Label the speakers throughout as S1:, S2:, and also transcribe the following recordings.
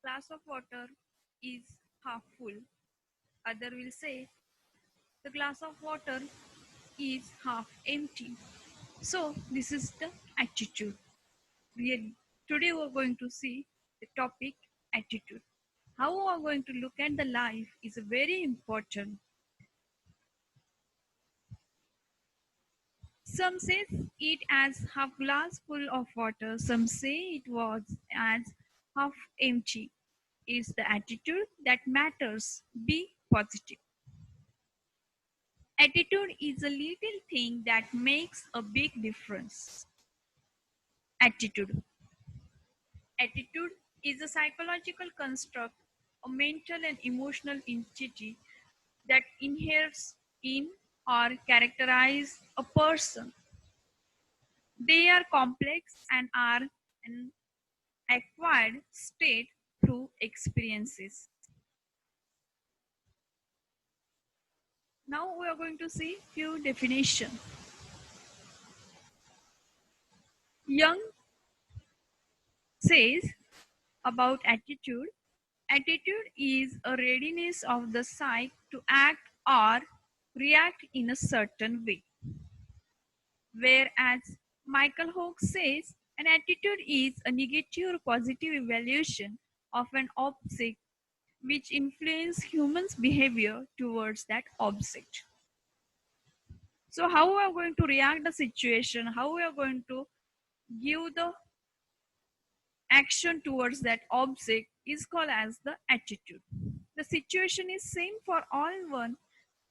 S1: glass of water is half full. Other will say the glass of water is half empty. So this is the attitude. Really. Today we're going to see the topic attitude. How we are going to look at the life is very important. Some say it as half glass full of water. Some say it was as half empty. Is the attitude that matters. Be positive. Attitude is a little thing that makes a big difference. Attitude. Attitude is a psychological construct, a mental and emotional entity that inheres in or characterize a person. They are complex and are an acquired state through experiences. Now we are going to see few definitions. Young says about attitude. Attitude is a readiness of the psyche to act or react in a certain way. Whereas Michael Hawke says an attitude is a negative or positive evaluation of an object which influence humans' behavior towards that object. So how we are going to react the situation, how we are going to give the action towards that object is called as the attitude. The situation is same for all one,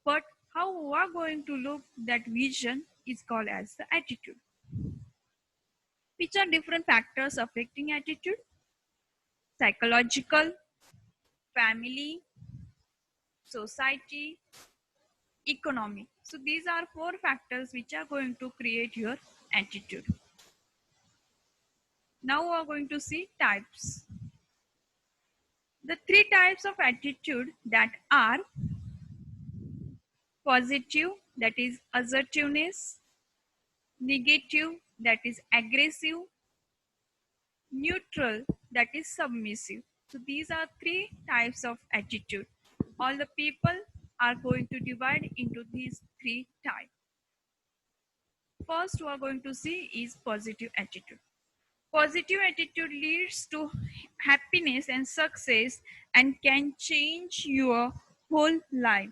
S1: but how we are going to look that vision is called as the attitude. Which are different factors affecting attitude? Psychological, family, society, economy. So these are four factors which are going to create your attitude. Now we are going to see types. The three types of attitude that are positive, that is assertiveness, negative, that is aggressive, neutral, that is submissive. So these are three types of attitude. All the people are going to divide into these three types. First we are going to see is positive attitude. Positive attitude leads to happiness and success and can change your whole life.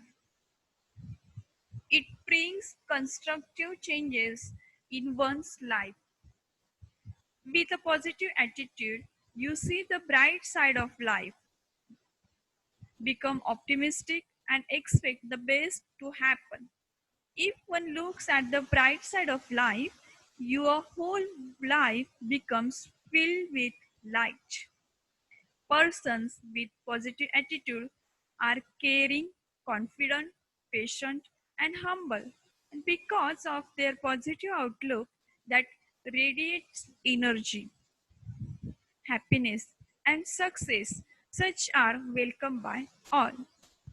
S1: It brings constructive changes in one's life. With a positive attitude, you see the bright side of life, become optimistic, and expect the best to happen. If one looks at the bright side of life, your whole life becomes filled with light. Persons with positive attitude are caring, confident, patient, and humble. And because of their positive outlook that radiates energy, happiness, and success, such are welcomed by all.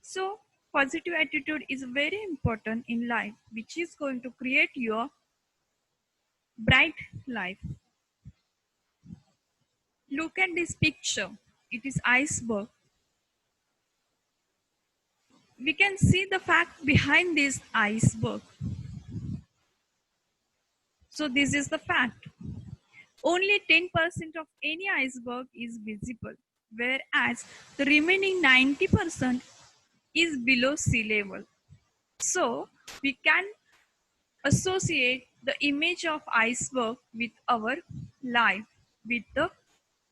S1: So, positive attitude is very important in life, which is going to create your bright life. Look at this picture. It is iceberg. We can see the fact behind this iceberg. So this is the fact. Only 10% of any iceberg is visible, whereas the remaining 90% is below sea level. So we can associate the image of iceberg with our life, with the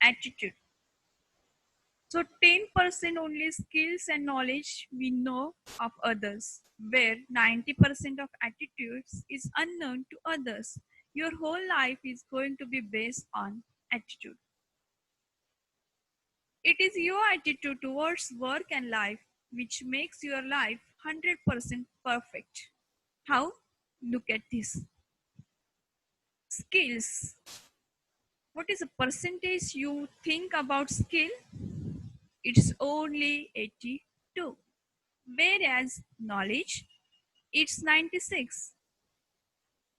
S1: attitude. So 10% only skills and knowledge we know of others, where 90% of attitudes is unknown to others. Your whole life is going to be based on attitude. It is your attitude towards work and life which makes your life 100% perfect. How? Look at this. Skills. What is the percentage you think about skill? It's only 82. Whereas knowledge, it's 96.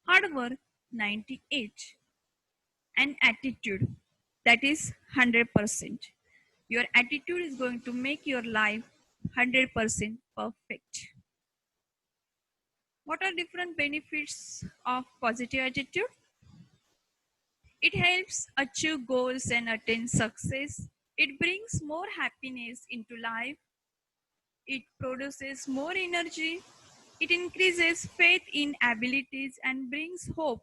S1: Hard work, 98. And attitude, that is 100%. Your attitude is going to make your life 100% perfect. What are different benefits of positive attitude? It helps achieve goals and attain success. It brings more happiness into life. It produces more energy. It increases faith in abilities and brings hope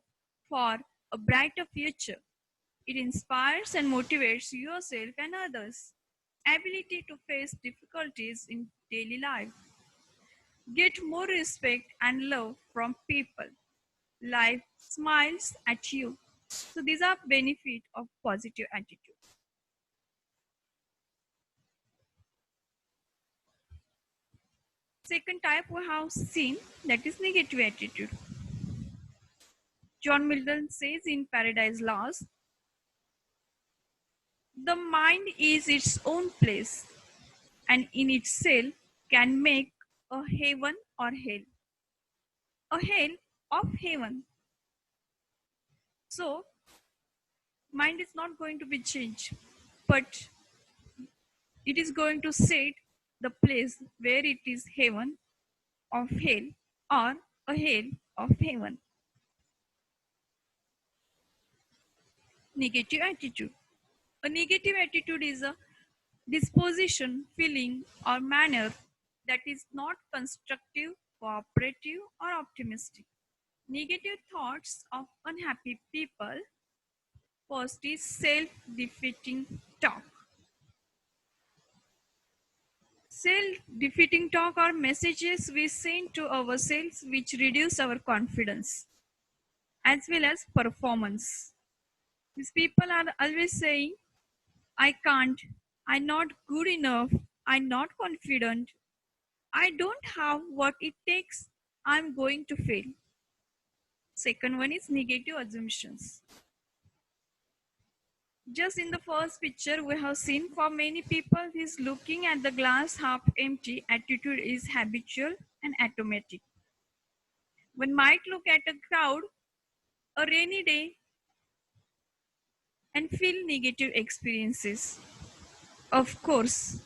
S1: for a brighter future. It inspires and motivates yourself and others. Ability to face difficulties in daily life. Get more respect and love from people. Life smiles at you. So these are benefit of positive attitude. Second type we have seen, that is negative attitude. John Milton says in Paradise Lost, the mind is its own place and in itself can make a heaven or hell. A hell of heaven. So mind is not going to be changed, but it is going to set the place where it is heaven of hell or a hell of heaven. Negative attitude. A negative attitude is a disposition, feeling, or manner that is not constructive, cooperative, or optimistic. Negative thoughts of unhappy people. First is self defeating talk. Self defeating talk are messages we send to ourselves which reduce our confidence as well as performance. These people are always saying, I can't, I'm not good enough, I'm not confident, I don't have what it takes, I'm going to fail. Second one is negative assumptions. Just in the first picture, we have seen for many people, this looking at the glass half empty attitude is habitual and automatic. One might look at a crowd, a rainy day, and feel negative experiences. Of course,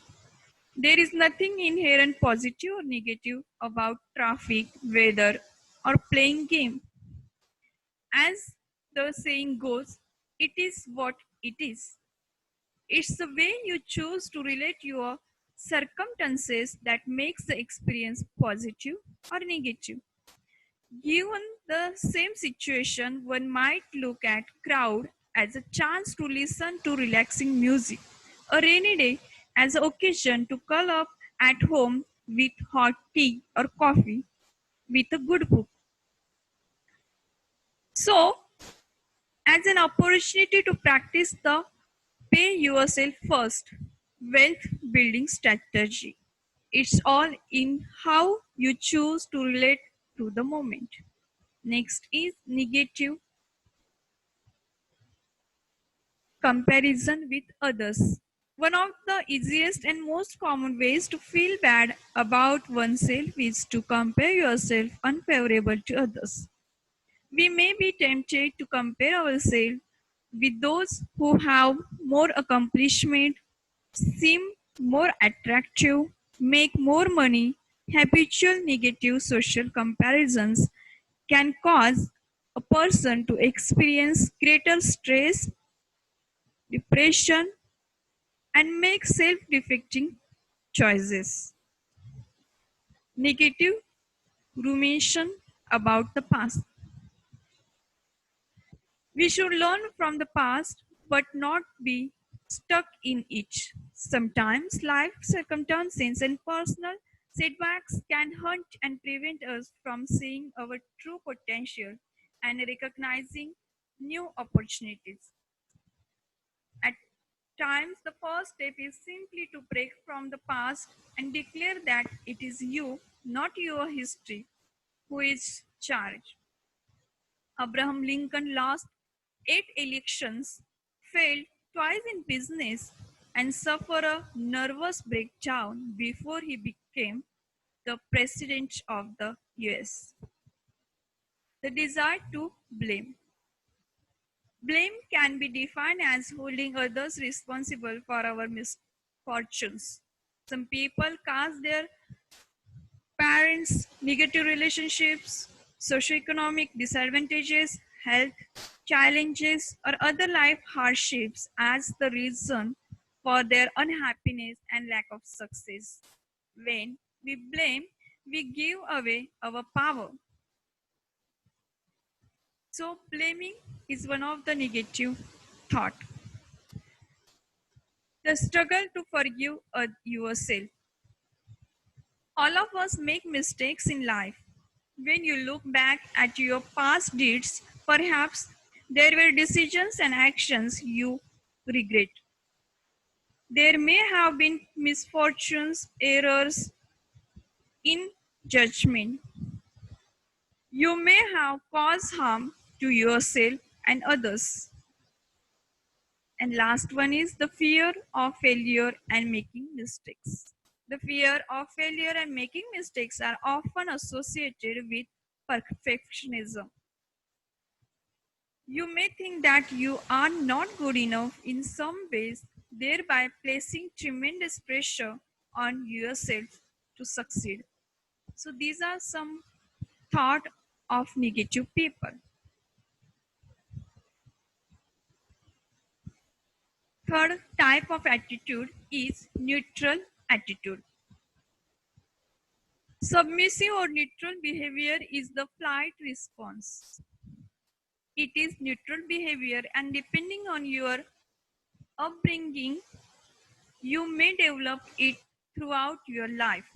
S1: there is nothing inherent positive or negative about traffic, weather, or playing game. As the saying goes, it is what it is. It's the way you choose to relate your circumstances that makes the experience positive or negative. Given the same situation, one might look at crowd as a chance to listen to relaxing music, a rainy day as an occasion to curl up at home with hot tea or coffee with a good book. So, as an opportunity to practice the pay yourself first wealth building strategy. It's all in how you choose to relate to the moment. Next is negative comparison with others. One of the easiest and most common ways to feel bad about oneself is to compare yourself unfavorable to others. We may be tempted to compare ourselves with those who have more accomplishment, seem more attractive, make more money. Habitual negative social comparisons can cause a person to experience greater stress, depression, and make self-defeating choices. Negative rumination about the past. We should learn from the past but not be stuck in it. Sometimes life circumstances and personal setbacks can haunt and prevent us from seeing our true potential and recognizing new opportunities. At times, the first step is simply to break from the past and declare that it is you, not your history, who is charged. Abraham Lincoln lost 8 elections, failed twice in business, and suffered a nervous breakdown before he became the president of the US. The desire to blame. Blame can be defined as holding others responsible for our mistakes. misfortunes. Some people cast their parents, negative relationships, socioeconomic disadvantages, health challenges, or other life hardships as the reason for their unhappiness and lack of success. When we blame, we give away our power. So, blaming is one of the negative thought. The struggle to forgive yourself. All of us make mistakes in life. When you look back at your past deeds, perhaps there were decisions and actions you regret. There may have been misfortunes, errors in judgment. You may have caused harm to yourself and others. And last one is the fear of failure and making mistakes. The fear of failure and making mistakes are often associated with perfectionism. You may think that you are not good enough in some ways, thereby placing tremendous pressure on yourself to succeed. So these are some thought of negative people. Third type of attitude is neutral attitude. Submissive or neutral behavior is the flight response. It is neutral behavior, and depending on your upbringing, you may develop it throughout your life.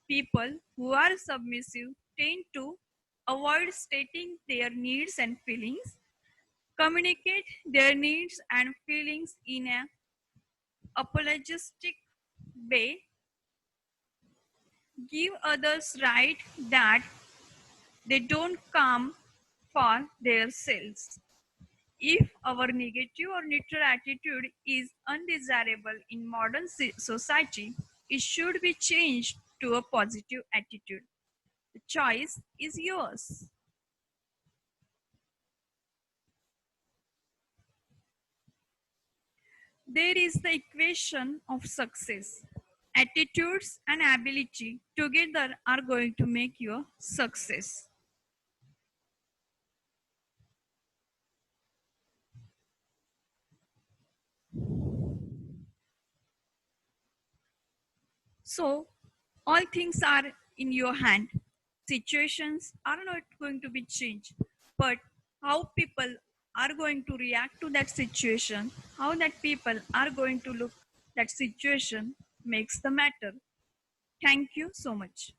S1: People who are submissive tend to avoid stating their needs and feelings, communicate their needs and feelings in an apologetic way, give others right that they don't come for themselves. If our negative or neutral attitude is undesirable in modern society, it should be changed to a positive attitude. The choice is yours. There is the equation of success. Attitudes and ability together are going to make your success. So, all things are in your hand. Situations are not going to be changed, but how people are going to react to that situation, how that people are going to look that situation makes the matter. Thank you so much.